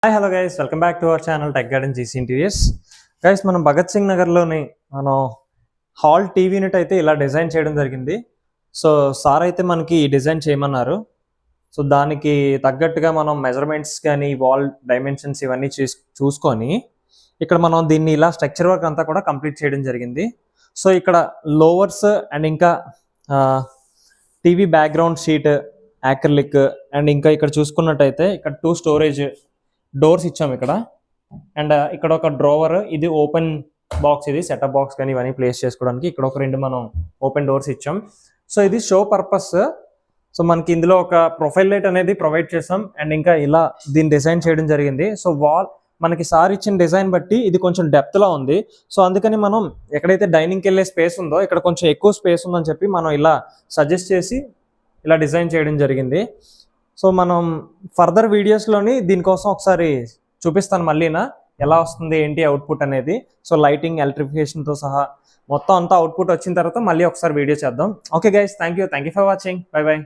Hi hello guys, welcome back to our channel tech garden GC interiors. Guys, మనం భగత్ సింగ్ నగర్లోని మనం hall TV unit అయితే ఇలా design చేయడం జరిగింది. సో సార్ అయితే మనకి డిజైన్ చేయమన్నారు. సో దానికి తగ్గట్టుగా మనం మెజర్మెంట్స్ కానీ వాల్ డైమెన్షన్స్ ఇవన్నీ చూసుకొని ఇక్కడ మనం దీన్ని ఇలా స్ట్రక్చర్ వర్క్ అంతా కూడా కంప్లీట్ చేయడం జరిగింది. సో ఇక్కడ లోవర్స్ అండ్ ఇంకా TV background sheet, acrylic and ఇంకా ఇక్కడ చూసుకున్నట్టయితే ఇక్కడ 2 స్టోరేజ్ డోర్స్ ఇచ్చాము ఇక్కడ. అండ్ ఇక్కడ ఒక డ్రోవర్, ఇది ఓపెన్ బాక్స్, ఇది సెటప్ బాక్స్ కానీ ఇవన్నీ ప్లేస్ చేసుకోవడానికి. ఇక్కడ ఒక 2 మనం ఓపెన్ డోర్స్ ఇచ్చాం. సో ఇది షో పర్పస్. సో మనకి ఇందులో ఒక ప్రొఫైల్ లైట్ అనేది ప్రొవైడ్ చేసాం. అండ్ ఇంకా ఇలా దీన్ని డిజైన్ చేయడం జరిగింది. సో వాల్ మనకి సార్ ఇచ్చిన డిజైన్ బట్టి ఇది కొంచెం డెప్త్లో ఉంది. సో అందుకని మనం ఎక్కడైతే డైనింగ్కి వెళ్ళే స్పేస్ ఉందో ఇక్కడ కొంచెం ఎక్కువ స్పేస్ ఉందని చెప్పి మనం ఇలా సజెస్ట్ చేసి ఇలా డిజైన్ చేయడం జరిగింది. సో మనం ఫర్దర్ వీడియోస్లోని దీనికోసం ఒకసారి చూపిస్తాను మళ్ళీనా ఎలా వస్తుంది ఏంటి అవుట్పుట్ అనేది. సో లైటింగ్, ఎలక్ట్రిఫికేషన్తో సహా మొత్తం అంతా అవుట్పుట్ వచ్చిన తర్వాత మళ్ళీ ఒకసారి వీడియో చేద్దాం. Okay guys, thank you for watching. By by.